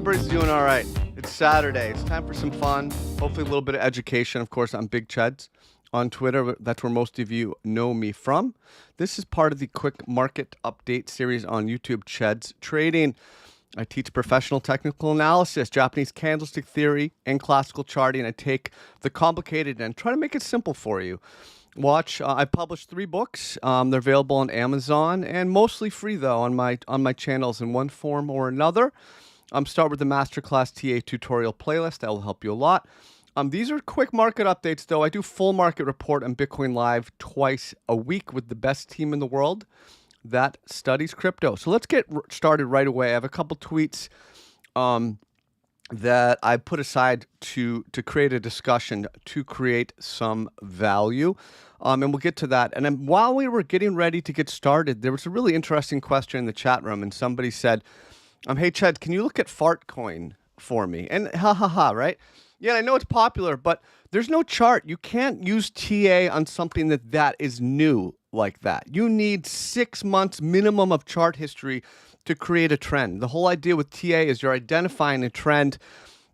everybody's doing all right. It's Saturday. It's time for some fun. Hopefully a little bit of education. Of course, I'm Big Cheds on Twitter. That's where most of you know me from. This is part of the quick market update series on YouTube, Cheds Trading. I teach professional technical analysis, Japanese candlestick theory, and classical charting. I take the complicated and try to make it simple for you. I published 3 books. They're available on Amazon and mostly free though on my channels in one form or another. Start with the Masterclass TA tutorial playlist. That will help you a lot. These are quick market updates though. I do full market report on Bitcoin Live twice a week with the best team in the world that studies crypto. So let's get started right away. I have a couple tweets that I put aside to create a discussion, to create some value. And we'll get to that. And then while we were getting ready to get started, there was a really interesting question in the chat room, and somebody said, hey, Chad, can you look at Fartcoin for me? And right? Yeah, I know it's popular, but there's no chart. You can't use TA on something that is new like that. You need 6 months minimum of chart history to create a trend. The whole idea with TA is you're identifying a trend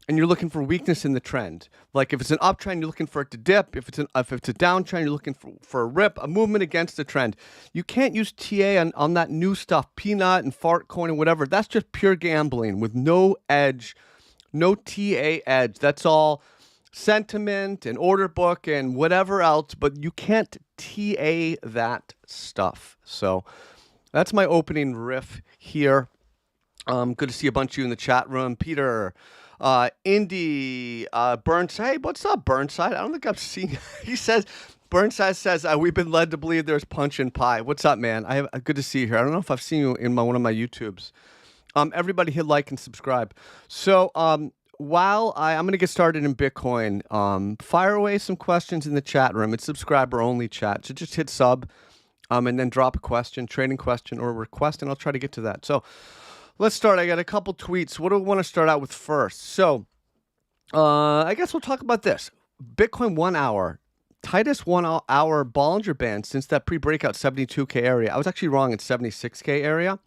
and you're looking for weakness in the trend. Like if it's an uptrend, you're looking for it to dip. If it's a downtrend, you're looking for a rip, a movement against the trend. You can't use TA on that new stuff, Peanut and Fartcoin and whatever. That's just pure gambling with no edge, no TA edge. That's all sentiment and order book and whatever else, but you can't TA that stuff. So that's my opening riff here. Good to see a bunch of you in the chat room. Peter, Indy, Burnside. Hey, what's up, Burnside? I don't think I've seen. He says, Burnside says, we've been led to believe there's punch and pie. What's up, man? Good to see you here. I don't know if I've seen you in one of my YouTubes. Everybody hit like and subscribe. So while I'm going to get started in Bitcoin, fire away some questions in the chat room. It's subscriber only chat. So just hit sub and then drop a question, trading question or request, and I'll try to get to that. So let's start. I got a couple tweets. What do I want to start out with first? So I guess we'll talk about this. Bitcoin 1 hour, tightest 1 hour Ballinger band since that pre-breakout 72K area. I was actually wrong. It's 76K area.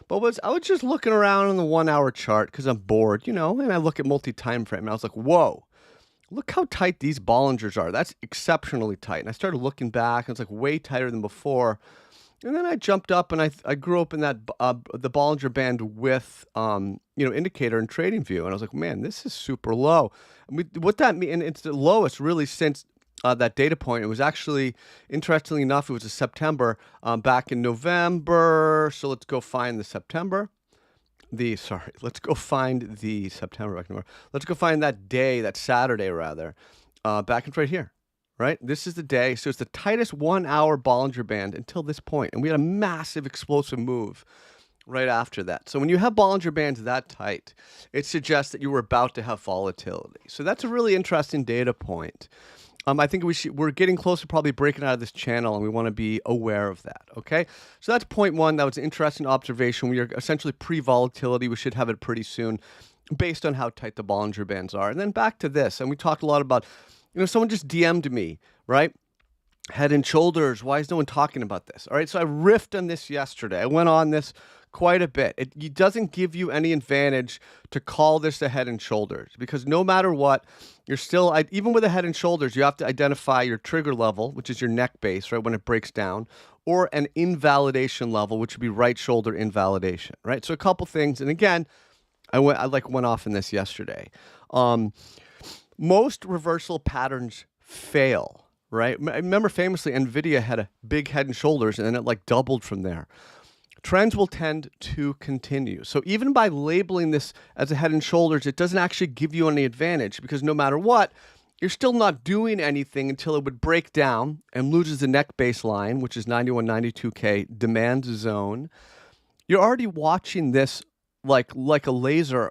But I was just looking around on the 1 hour chart because I'm bored, and I look at multi-time frame and I was like, whoa, look how tight these Bollingers are. That's exceptionally tight. And I started looking back and it's like way tighter than before. And then I jumped up and I grew up in that the Ballinger band with indicator and trading view, and I was like, man, this is super low. What that means, and it's the lowest really since that data point. It was actually, interestingly enough, it was a September back in November. So let's go find the September. Let's go find the September back in November. Let's go find that day, that Saturday rather, back in right here. Right? This is the day. So it's the tightest 1 hour Ballinger band until this point. And we had a massive explosive move right after that. So when you have Ballinger bands that tight, it suggests that you were about to have volatility. So that's a really interesting data point. I think we're getting close to probably breaking out of this channel, and we want to be aware of that. Okay. So that's point one. That was an interesting observation. We are essentially pre-volatility. We should have it pretty soon based on how tight the Ballinger bands are. And then back to this. And we talked a lot about, someone just DM'd me, right? Head and shoulders. Why is no one talking about this? All right. So I riffed on this yesterday. I went on this quite a bit. It doesn't give you any advantage to call this a head and shoulders because no matter what, you're still, even with a head and shoulders, you have to identify your trigger level, which is your neck base, right, when it breaks down, or an invalidation level, which would be right shoulder invalidation, right? So a couple things. And again, I went off in this yesterday. Most reversal patterns fail, right? I remember famously NVIDIA had a big head and shoulders and then it doubled from there. Trends will tend to continue. So even by labeling this as a head and shoulders, it doesn't actually give you any advantage because no matter what, you're still not doing anything until it would break down and loses the neck baseline, which is 91, 92K demand zone. You're already watching this like a laser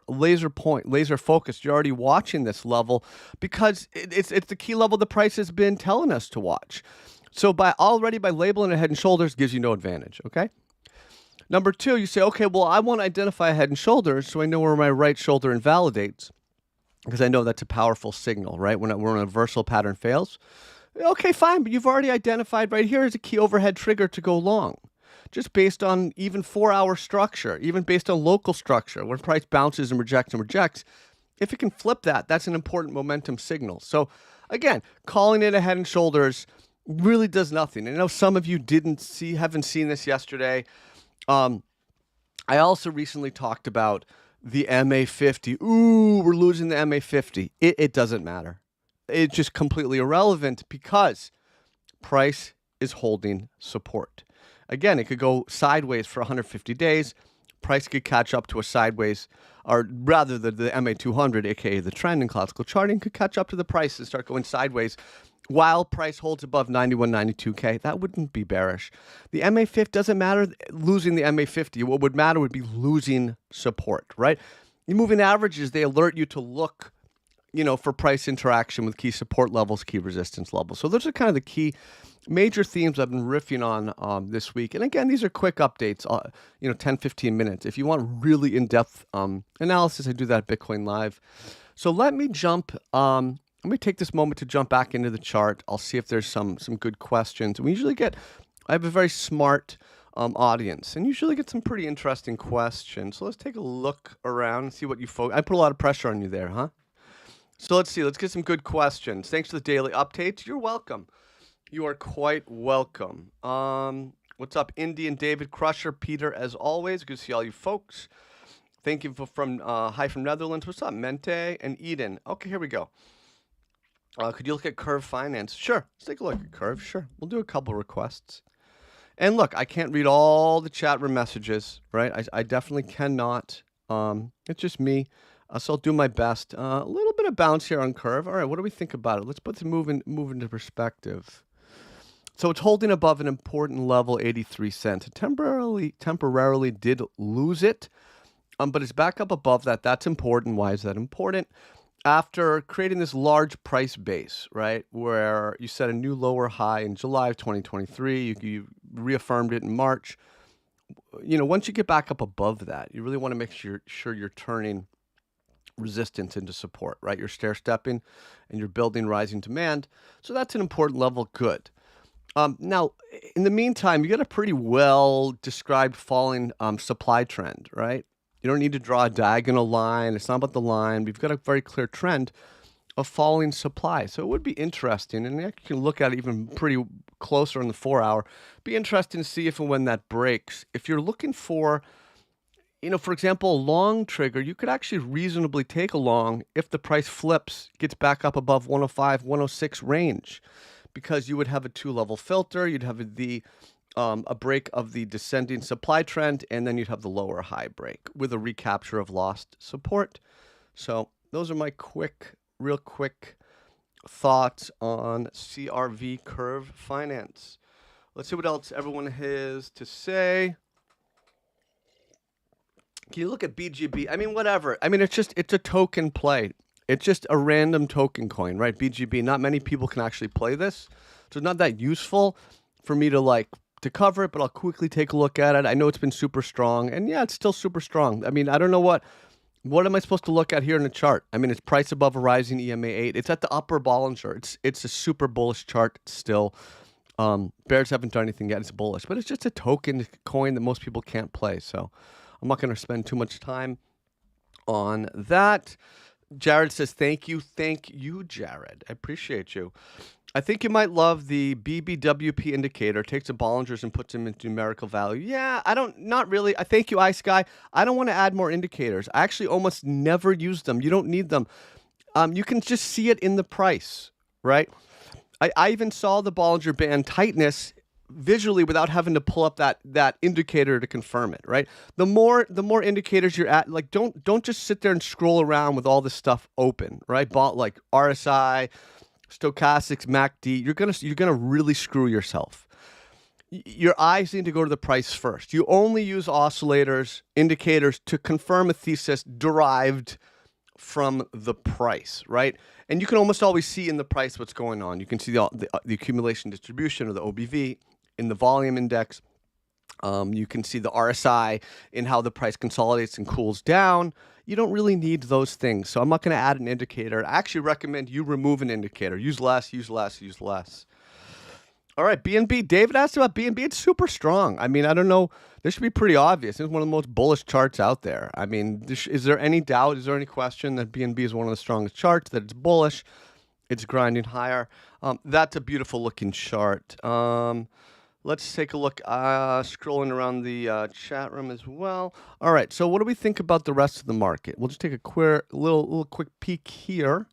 focused. You're already watching this level because it's the key level the price has been telling us to watch. So by labeling it head and shoulders gives you no advantage, okay? Number two, you say, okay, well, I want to identify head and shoulders so I know where my right shoulder invalidates because I know that's a powerful signal, right? When a reversal pattern fails. Okay, fine, but you've already identified right here is a key overhead trigger to go long. just based on even 4-hour structure, even based on local structure, when price bounces and rejects, if it can flip that, that's an important momentum signal. So again, calling it a head and shoulders really does nothing. I know some of you haven't seen this yesterday. I also recently talked about the MA50. Ooh, we're losing the MA50. It doesn't matter. It's just completely irrelevant because price is holding support. Again, it could go sideways for 150 days. Price could catch up to a sideways, or rather the MA200, aka the trend in classical charting, could catch up to the price and start going sideways while price holds above 91, 92K. That wouldn't be bearish. The MA50 doesn't matter losing the MA50. What would matter would be losing support, right? The moving averages, they alert you to look, for price interaction with key support levels, key resistance levels. So those are kind of the key major themes I've been riffing on this week. And again, these are quick updates, 10, 15 minutes. If you want really in-depth analysis, I do that at Bitcoin Live. So let me take this moment to jump back into the chart. I'll see if there's some good questions. I have a very smart audience and usually get some pretty interesting questions. So let's take a look around and see what you folks, I put a lot of pressure on you there, huh? So let's see, let's get some good questions. Thanks for the daily updates. You're welcome. You are quite welcome. What's up, Indy and David Crusher, Peter, as always. Good to see all you folks. Thank you from Netherlands. What's up, Mente and Eden? Okay, here we go. Could you look at Curve Finance? Sure. Let's take a look at Curve. Sure. We'll do a couple requests. And look, I can't read all the chat room messages, right? I definitely cannot. It's just me. So I'll do my best. A little bit of bounce here on Curve. All right, what do we think about it? Let's put the move into perspective. So it's holding above an important level, 83 cents. It temporarily did lose it, but it's back up above that. That's important. Why is that important? After creating this large price base, right, where you set a new lower high in July of 2023, you reaffirmed it in March. Once you get back up above that, you really want to make sure you're turning resistance into support, right? You're stair-stepping and you're building rising demand. So that's an important level. Good. Now, in the meantime, you got a pretty well-described falling supply trend, right? You don't need to draw a diagonal line. It's not about the line. We've got a very clear trend of falling supply. So it would be interesting, and you can look at it even pretty closer on the 4-hour. Be interesting to see if and when that breaks. If you're looking for, for example, a long trigger, you could actually reasonably take a long if the price flips, gets back up above 105, 106 range, because you would have a 2-level filter. You'd have a break of the descending supply trend, and then you'd have the lower high break with a recapture of lost support. So those are my real quick thoughts on CRV Curve Finance. Let's see what else everyone has to say. Can you look at BGB? I mean, whatever. I mean, it's a token play. It's just a random token coin, right? BGB. Not many people can actually play this. So it's not that useful for me to cover it, but I'll quickly take a look at it. I know it's been super strong, and yeah, it's still super strong. I mean, I don't know what am I supposed to look at here in the chart? I mean, it's price above a rising EMA 8. It's at the upper Ballinger. It's a super bullish chart still. Bears haven't done anything yet. It's bullish, but it's just a token coin that most people can't play. So I'm not going to spend too much time on that. Jared says, thank you, Jared. I appreciate you. I think you might love the BBWP indicator. Takes the Bollingers and puts them into numerical value. Yeah, not really. I thank you, Ice Guy. I don't want to add more indicators. I actually almost never use them. You don't need them. You can just see it in the price, right? I even saw the Bollinger Band tightness visually without having to pull up that indicator to confirm it, right? The more indicators you're at, don't just sit there and scroll around with all this stuff open, right? Like RSI, stochastics, MACD, you're gonna really screw yourself. Your eyes need to go to the price first. You only use oscillators, indicators to confirm a thesis derived from the price, right? And you can almost always see in the price what's going on. You can see the accumulation distribution, or the OBV, in the volume index. You can see the RSI in how the price consolidates and cools down. You don't really need those things. So I'm not going to add an indicator. I actually recommend you remove an indicator. Use less. All right, BNB. David asked about BNB. It's super strong. I mean, I don't know. This should be pretty obvious. It's one of the most bullish charts out there. I mean, is there any doubt? Is there any question that BNB is one of the strongest charts, that it's bullish? It's grinding higher. That's a beautiful looking chart. Let's take a look. Scrolling around the chat room as well. All right, so what do we think about the rest of the market? We'll just take a little quick peek here.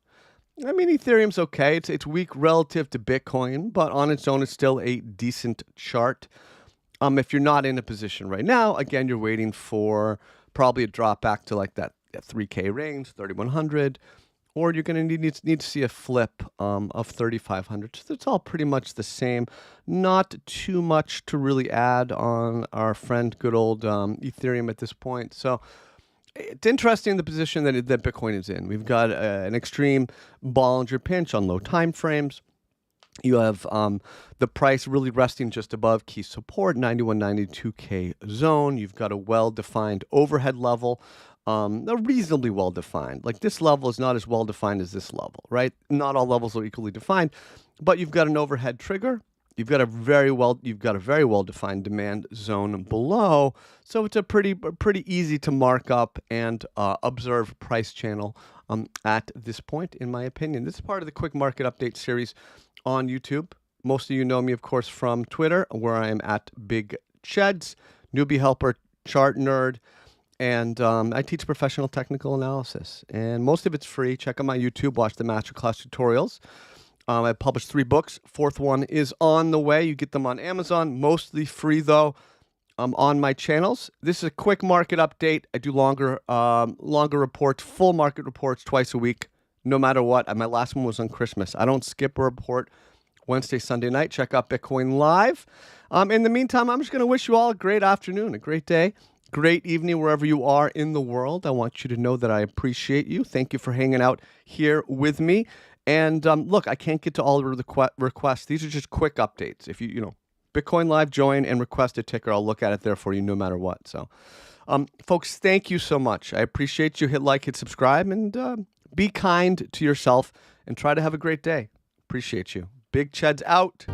I mean, Ethereum's okay. It's weak relative to Bitcoin, but on its own, it's still a decent chart. If you're not in a position right now, again, you're waiting for probably a drop back to like that 3K range, 3,100, or you're going to need to see a flip of 3,500. So it's all pretty much the same. Not too much to really add on our friend, good old Ethereum at this point. So it's interesting the position that Bitcoin is in. We've got an extreme Ballinger pinch on low time frames. You have the price really resting just above key support, 91.92K zone. You've got a well-defined overhead level, reasonably well-defined. Like this level is not as well-defined as this level, right? Not all levels are equally defined, but you've got an overhead trigger. You've got a very well-defined demand zone below, so it's a pretty easy to mark up and observe price channel at this point, in my opinion. This is part of the quick market update series on YouTube. Most of you know me, of course, from Twitter, where I am at Big Cheds, newbie helper, chart nerd, and I teach professional technical analysis. And most of it's free. Check out my YouTube, watch the Masterclass tutorials. I published 3 books. 4th one is on the way. You get them on Amazon, mostly free though, on my channels. This is a quick market update. I do longer reports, full market reports twice a week, no matter what. My last one was on Christmas. I don't skip a report Wednesday, Sunday night. Check out Bitcoin Live. In the meantime, I'm just going to wish you all a great afternoon, a great day, great evening, wherever you are in the world. I want you to know that I appreciate you. Thank you for hanging out here with me. And look, I can't get to all of the requests. These are just quick updates. If you Bitcoin Live, join and request a ticker. I'll look at it there for you no matter what. So, folks, thank you so much. I appreciate you. Hit like, hit subscribe, and be kind to yourself and try to have a great day. Appreciate you. Big Cheds out.